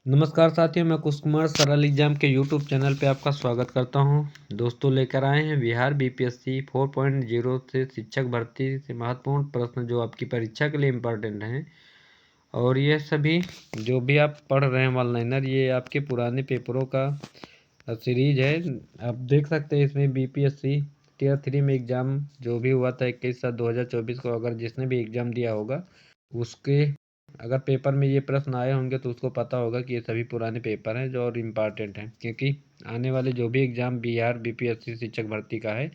नमस्कार साथियों, मैं कुश कुमार सरल एग्जाम के यूट्यूब चैनल पे आपका स्वागत करता हूं। दोस्तों, लेकर आए हैं बिहार बीपीएससी 4.0 से शिक्षक भर्ती से महत्वपूर्ण प्रश्न जो आपकी परीक्षा के लिए इम्पोर्टेंट हैं। और ये सभी जो भी आप पढ़ रहे हैं वन लाइनर, ये आपके पुराने पेपरों का सीरीज है। आप देख सकते हैं इसमें बीपीएससी टियर 3 में एग्ज़ाम जो भी हुआ था 21/7/2024 को, अगर जिसने भी एग्ज़ाम दिया होगा उसके अगर पेपर में ये प्रश्न आए होंगे तो उसको पता होगा कि ये सभी पुराने पेपर हैं जो और इम्पॉर्टेंट हैं, क्योंकि आने वाले जो भी एग्ज़ाम बिहार बीपीएससी शिक्षक भर्ती का है,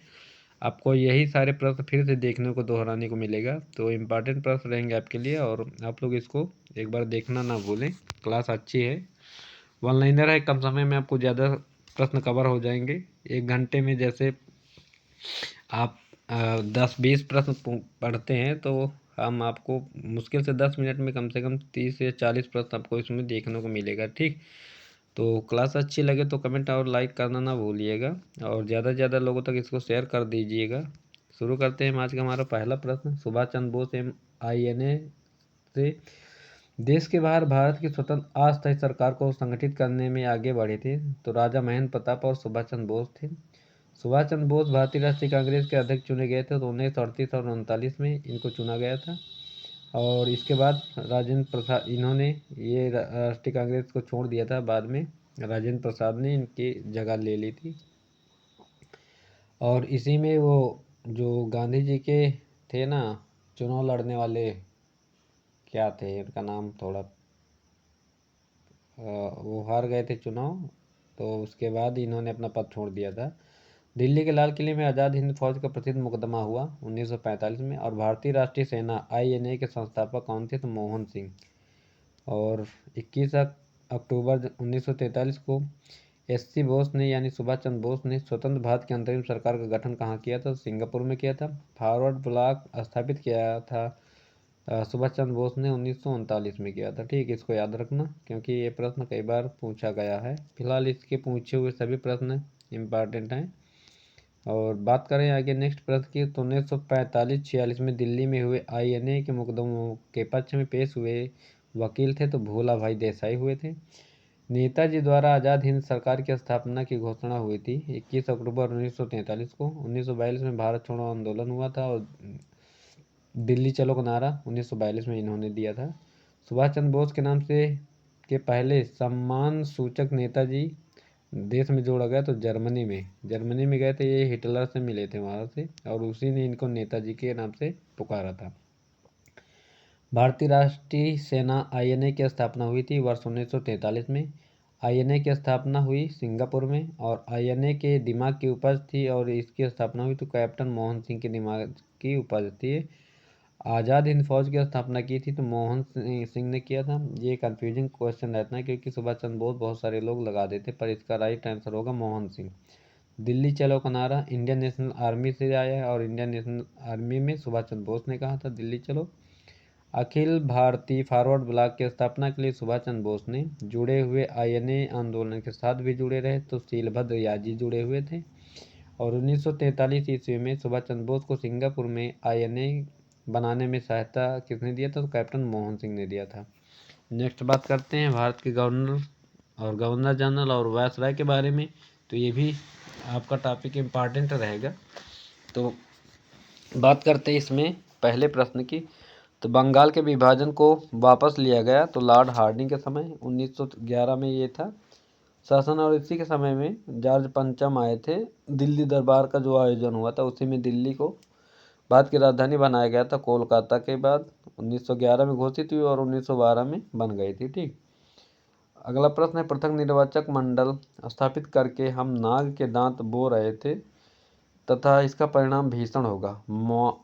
आपको यही सारे प्रश्न फिर से देखने को दोहराने को मिलेगा। तो इम्पॉर्टेंट प्रश्न रहेंगे आपके लिए और आप लोग इसको एक बार देखना ना भूलें। क्लास अच्छी है, वन लाइनर है, कम समय में आपको ज़्यादा प्रश्न कवर हो जाएंगे। 1 घंटे में जैसे आप 10-20 प्रश्न पढ़ते हैं तो हम आपको मुश्किल से 10 मिनट में कम से कम 30 से 40 प्रश्न आपको इसमें देखने को मिलेगा। ठीक, तो क्लास अच्छी लगे तो कमेंट और लाइक करना ना भूलिएगा और ज़्यादा से ज़्यादा लोगों तक इसको शेयर कर दीजिएगा। शुरू करते हैं आज का हमारा पहला प्रश्न। सुभाष चंद्र बोस MINA से देश के बाहर भारत की स्वतंत्र अस्थायी सरकार को संगठित करने में आगे बढ़े थे। तो राजा महेंद्र प्रताप और सुभाष चंद्र बोस थे। सुभाष चंद्र बोस भारतीय राष्ट्रीय कांग्रेस के अध्यक्ष चुने गए थे। तो 1938 और 1939 में इनको चुना गया था। और इसके बाद राजेंद्र प्रसाद, इन्होंने ये राष्ट्रीय कांग्रेस को छोड़ दिया था। बाद में राजेंद्र प्रसाद ने इनकी जगह ले ली थी। और इसी में वो जो गांधी जी के थे ना चुनाव लड़ने वाले, क्या थे उनका नाम, थोड़ा वो हार गए थे चुनाव, तो उसके बाद इन्होंने अपना पद छोड़ दिया था। दिल्ली के लाल किले में आज़ाद हिंद फौज का प्रसिद्ध मुकदमा हुआ 1945 में। और भारतीय राष्ट्रीय सेना INA के संस्थापक कौन थे? तो मोहन सिंह। और 21 अक्टूबर 1943 को SC बोस ने यानी सुभाष चंद्र बोस ने स्वतंत्र भारत की अंतरिम सरकार का गठन कहाँ किया था? सिंगापुर में किया था। फॉरवर्ड ब्लॉक स्थापित किया था सुभाष चंद्र बोस ने 1939 में किया था। ठीक, इसको याद रखना क्योंकि ये प्रश्न कई बार पूछा गया है। फिलहाल इसके पूछे हुए सभी प्रश्न इम्पॉर्टेंट हैं। और बात करें आगे नेक्स्ट प्रश्न की, तो 1945-46 में दिल्ली में हुए INA के मुकदमों के पक्ष में पेश हुए वकील थे तो भोला भाई देसाई हुए थे। नेताजी द्वारा आज़ाद हिंद सरकार की स्थापना की घोषणा हुई थी 21 अक्टूबर 1943 को। 1942 में भारत छोड़ो आंदोलन हुआ था और दिल्ली चलो का नारा 1942 में इन्होंने दिया था। सुभाष चंद्र बोस के नाम से के पहले सम्मान सूचक नेताजी देश में जोड़ा गया तो जर्मनी में गए थे। ये हिटलर से मिले थे वहाँ से और उसी ने इनको नेताजी के नाम से पुकारा था। भारतीय राष्ट्रीय सेना INA की स्थापना हुई थी वर्ष 1943 में। INA की स्थापना हुई सिंगापुर में और INA के दिमाग की उपज थी और इसकी स्थापना हुई तो कैप्टन मोहन सिंह के दिमाग की उपज थी। आज़ाद हिंद फौज की स्थापना की थी तो मोहन सिंह ने किया था। ये कंफ्यूजिंग क्वेश्चन रहता है क्योंकि सुभाष चंद्र बोस बहुत सारे लोग लगा देते, पर इसका राइट आंसर होगा मोहन सिंह। दिल्ली चलो का नारा इंडियन नेशनल आर्मी से आया है और इंडियन नेशनल आर्मी में सुभाष चंद्र बोस ने कहा था दिल्ली चलो। अखिल भारतीय फॉरवर्ड ब्लॉक की स्थापना के लिए सुभाष चंद्र बोस ने जुड़े हुए INA आंदोलन के साथ भी जुड़े रहे तो शीलभद्र याजी जुड़े हुए थे। और 1943 ईस्वी में सुभाष चंद्र बोस को सिंगापुर में INA बनाने में सहायता किसने दिया था? तो कैप्टन मोहन सिंह ने दिया था। नेक्स्ट बात करते हैं भारत के गवर्नर जनरल और वायसराय के बारे में। तो ये भी आपका टॉपिक इम्पॉर्टेंट रहेगा। तो बात करते हैं इसमें पहले प्रश्न की। तो बंगाल के विभाजन को वापस लिया गया तो लॉर्ड हार्डिंग के समय 1911 में ये था शासन। और इसी के समय में जॉर्ज पंचम आए थे। दिल्ली दरबार का जो आयोजन हुआ था उसी में दिल्ली को भारत की राजधानी बनाया गया था कोलकाता के बाद। 1911 में घोषित हुई और 1912 में बन गई थी। ठीक, अगला प्रश्न है पृथक निर्वाचक मंडल स्थापित करके हम नाग के दांत बो रहे थे तथा इसका परिणाम भीषण होगा,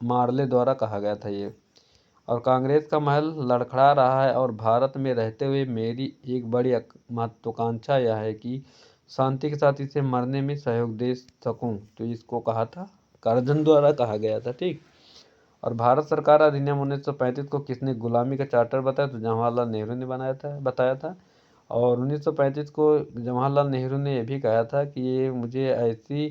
मार्ले द्वारा कहा गया था ये। और कांग्रेस का महल लड़खड़ा रहा है और भारत में रहते हुए मेरी एक बड़ी महत्वाकांक्षा यह है कि शांति के साथ इसे मरने में सहयोग दे सकूं। तो इसको कहा था कर्जन द्वारा कहा गया था। ठीक, और भारत सरकार अधिनियम 1935 को किसने गुलामी का चार्टर बताया? तो जवाहरलाल नेहरू ने बताया था। और 1935 को जवाहरलाल नेहरू ने यह भी कहा था कि ये मुझे ऐसी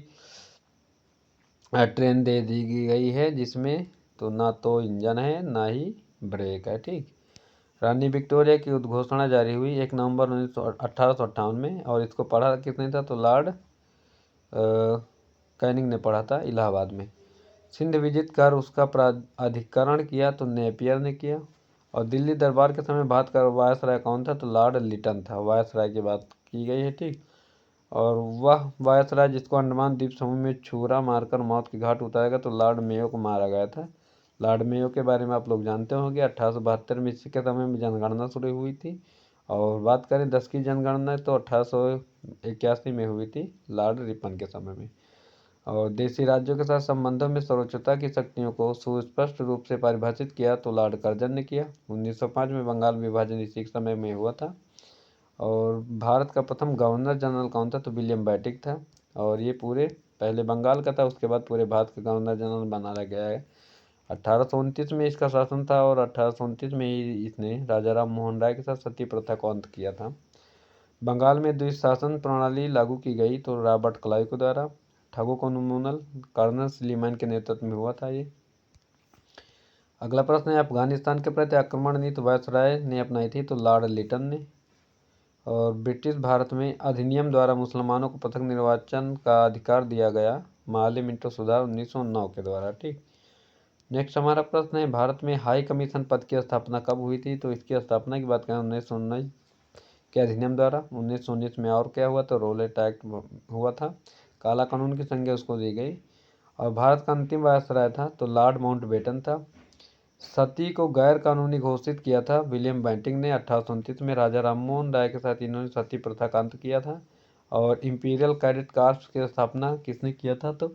ट्रेन दे दी गई है जिसमें तो ना तो इंजन है ना ही ब्रेक है। ठीक, रानी विक्टोरिया की उद्घोषणा जारी हुई 1 नवंबर 1858 में, और इसको पढ़ा किसने था? तो लॉर्ड कैनिंग ने पढ़ा था इलाहाबाद में। सिंध विजित कर उसका प्राधिकरण किया तो नेपियर ने किया। और दिल्ली दरबार के समय भारत का वायसराय कौन था? तो लॉर्ड लिटन था। वायसराय की बात की गई है, ठीक। और वह वायसराय जिसको अंडमान द्वीप समूह में छुरा मारकर मौत की घाट उतारेगा तो लॉर्ड मेयो को मारा गया था। लॉर्ड मेयो के बारे में आप लोग जानते होंगे। 1872 में इसी के समय में जनगणना शुरू हुई थी। और बात करें 10 की जनगणना तो 1881 में हुई थी, लॉर्ड रिपन के समय में। और देशी राज्यों के साथ संबंधों में सर्वोच्चता की शक्तियों को सुस्पष्ट रूप से परिभाषित किया तो लॉर्ड कर्जन ने किया। 1905 में बंगाल विभाजन इसी समय में हुआ था। और भारत का प्रथम गवर्नर जनरल कौन था? तो विलियम बेंटिक था। और ये पूरे पहले बंगाल का था, उसके बाद पूरे भारत का गवर्नर जनरल बनाया गया है। 1829 में इसका शासन था, और 1829 में ही इसने राजा राम मोहन राय के साथ सती प्रथा को अंत किया था। बंगाल में द्विशासन प्रणाली लागू की गई तो रॉबर्ट क्लाइव के द्वारा। ठगों को उन्मूलन कर्नल स्लीमैन के नेतृत्व में हुआ था ये। अगला प्रश्न है, अफगानिस्तान के प्रति आक्रमण नीति वायसराय ने अपनाई थी तो लॉर्ड लिटन ने। और ब्रिटिश भारत में अधिनियम द्वारा मुसलमानों को पृथक निर्वाचन का अधिकार दिया गया, माले मिंटो सुधार 1909 के द्वारा, ठीक। नेक्स्ट हमारा प्रश्न है, भारत में हाई कमीशन पद की स्थापना कब हुई थी? तो इसकी स्थापना की बात करें 1919 के अधिनियम द्वारा। 1919 में और क्या हुआ? तो रोलेट एक्ट हुआ था, काला कानून की संज्ञा उसको दी गई। और भारत का अंतिम वायसराय था तो लॉर्ड माउंटबेटन था। सती को गैर कानूनी घोषित किया था विलियम बेंटिंक ने 1829 में। राजा राममोहन राय के साथ इन्होंने सती प्रथा का अंत किया था। और इंपीरियल कैडेट कॉर्प्स की स्थापना किसने किया था? तो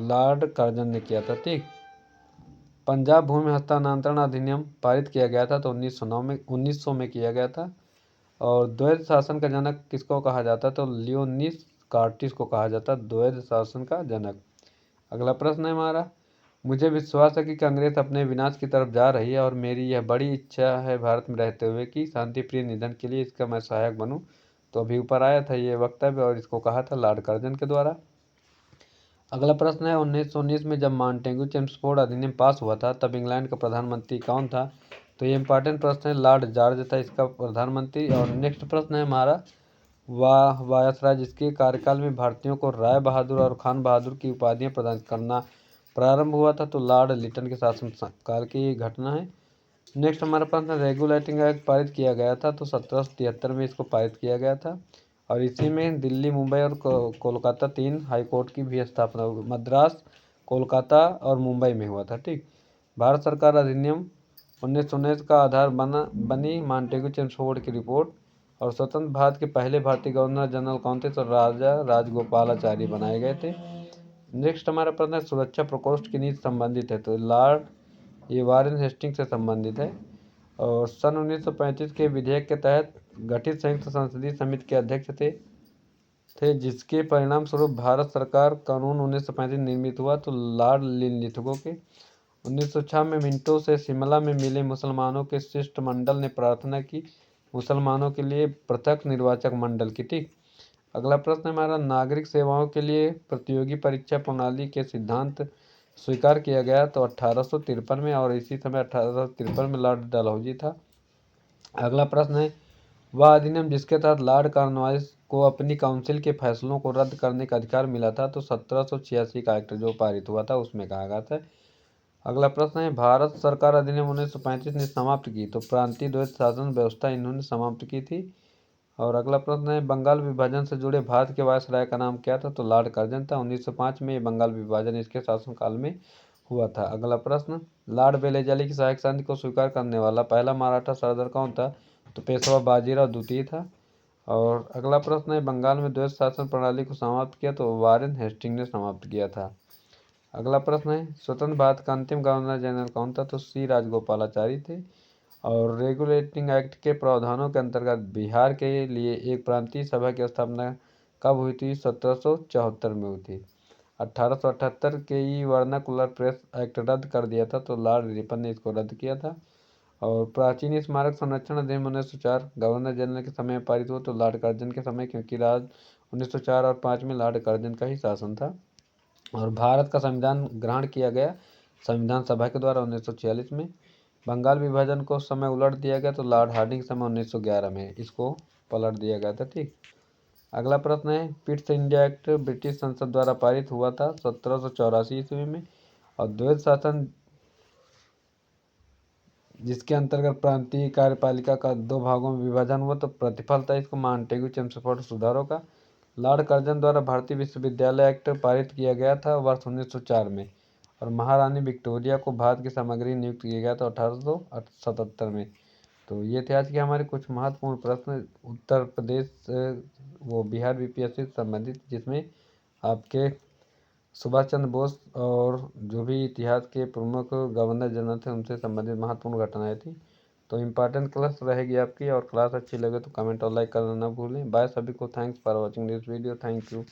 लॉर्ड कर्जन ने किया था, ठीक। पंजाब भूमि हस्तांतरण अधिनियम पारित किया गया था तो 1900 में किया गया था। और द्वैध शासन का जनक किसको कहा जाता? तो लियोनिस कार्टिस को कहा जाता द्वैध शासन का जनक। अगला प्रश्न है हमारा, मुझे विश्वास है कि कांग्रेस अपने विनाश की तरफ जा रही है और मेरी यह बड़ी इच्छा है भारत में रहते हुए कि शांतिप्रिय निधन के लिए इसका मैं सहायक बनूं। तो अभी ऊपर आया था ये वक्तव्य, और इसको कहा था लॉर्ड कर्जन के द्वारा। अगला प्रश्न है, 1919 में जब मांटेगू चेम्सफोर्ड अधिनियम पास हुआ था तब इंग्लैंड का प्रधानमंत्री कौन था? तो ये इंपॉर्टेंट प्रश्न है, लॉर्ड जॉर्ज था इसका प्रधानमंत्री। और नेक्स्ट प्रश्न है हमारा, वायसराय जिसके कार्यकाल में भारतीयों को राय बहादुर और खान बहादुर की उपाधियां प्रदान करना प्रारंभ हुआ था तो लॉर्ड लिटन के शासन काल की घटना है। नेक्स्ट हमारा प्रश्न, रेगुलेटिंग एक्ट पारित किया गया था तो 1773 में इसको पारित किया गया था। और इसी में दिल्ली, मुंबई और कोलकाता 3 हाई कोर्ट की भी स्थापना हुई। मद्रास, कोलकाता और मुंबई में हुआ था, ठीक। भारत सरकार अधिनियम 1919 का आधार बनी मांटेगू चेम्सफोर्ड की रिपोर्ट। और स्वतंत्र भारत के पहले भारतीय गवर्नर जनरल कौन थे? तो राजा राजगोपालाचारी बनाए गए थे। नेक्स्ट हमारा प्रश्न है, सुरक्षा प्रकोष्ठ की नीति संबंधित है तो लॉर्ड ये वारेन हेस्टिंग से संबंधित है। और सन 1935 के विधेयक के तहत गठित संयुक्त संसदीय समिति के अध्यक्ष थे जिसके परिणाम स्वरूप भारत सरकार कानून 1935 निर्मित हुआ तो लॉर्ड लिथगो के। 1906 में मिंटो से शिमला में मिले मुसलमानों के शिष्टमंडल ने प्रार्थना की मुसलमानों के लिए पृथक निर्वाचक मंडल की, ठीक। अगला प्रश्न हमारा, नागरिक सेवाओं के लिए प्रतियोगी परीक्षा प्रणाली के सिद्धांत स्वीकार किया गया तो 1853 में। और इसी समय 1853 में लॉर्ड डलहौजी था। अगला प्रश्न है, वह अधिनियम जिसके तहत लॉर्ड कॉर्नवालिस को अपनी काउंसिल के फैसलों को रद्द करने का अधिकार मिला था तो 1786 का एक्ट जो पारित हुआ था उसमें कहा गया था। अगला प्रश्न है, भारत सरकार अधिनियम 1935 ने समाप्त की तो प्रांतीय द्वैध शासन व्यवस्था इन्होंने समाप्त की थी। और अगला प्रश्न है, बंगाल विभाजन से जुड़े भारत के वायसराय का नाम क्या था? तो लॉर्ड कर्जन था। 1905 में बंगाल विभाजन इसके शासनकाल में हुआ था। अगला प्रश्न, लॉर्ड बेलेजाली की सहायक संधि को स्वीकार करने वाला पहला मराठा सरदार कौन था? तो पेशवा बाजीराव द्वितीय था। और अगला प्रश्न है, बंगाल में द्वैध शासन प्रणाली को समाप्त किया तो वारेन हेस्टिंग ने समाप्त किया था। अगला प्रश्न है, स्वतंत्र भारत का अंतिम गवर्नर जनरल कौन था? तो सी राजगोपालाचारी थे। और रेगुलेटिंग एक्ट के प्रावधानों के अंतर्गत बिहार के लिए एक प्रांतीय सभा की स्थापना कब हुई थी? 1774 में हुई थी। 1878 के ही वर्नाकुलर प्रेस एक्ट रद्द कर दिया था तो लॉर्ड रिपन ने इसको रद्द किया था। और प्राचीन स्मारक संरक्षण अधिनियम 1904 गवर्नर जनरल के समय में पारित हुआ तो लॉर्ड कर्जन के समय, क्योंकि 1904 और 5 में लॉर्ड कर्जन का ही शासन था। और भारत का संविधान ग्रहण किया गया संविधान सभा के द्वारा 1946 में। बंगाल विभाजन को उस समय उलट दिया गया, तो लॉर्ड हार्डिंग के समय 1911 में इसको पलट दिया गया था। ठीक। अगला प्रश्न है, पिट्स इंडिया एक्ट ब्रिटिश संसद द्वारा पारित हुआ था 1784 ईस्वी में, और द्वैध शासन जिसके अंतर्गत प्रांतीय कार्यपालिका का 2 भागों में विभाजन हुआ, तो प्रतिफल था इसको मांटेग्यू चेम्सफोर्ड सुधारों का। लॉर्ड कर्जन द्वारा भारतीय विश्वविद्यालय एक्ट पारित किया गया था वर्ष 1904 में, और महारानी विक्टोरिया को भारत की सामग्री नियुक्त किया गया था 1877 में। तो ये थे आज के हमारे कुछ महत्वपूर्ण प्रश्न उत्तर प्रदेश वो बिहार बीपीएससी से संबंधित, जिसमें आपके सुभाष चंद्र बोस और जो भी इतिहास के प्रमुख गवर्नर जनरल थे उनसे संबंधित महत्वपूर्ण घटनाएं थी। तो इम्पॉर्टेंट क्लास रहेगी आपकी, और क्लास अच्छी लगे तो कमेंट और लाइक करना ना भूलें। बाय सभी को, thanks for watching this video, thank you.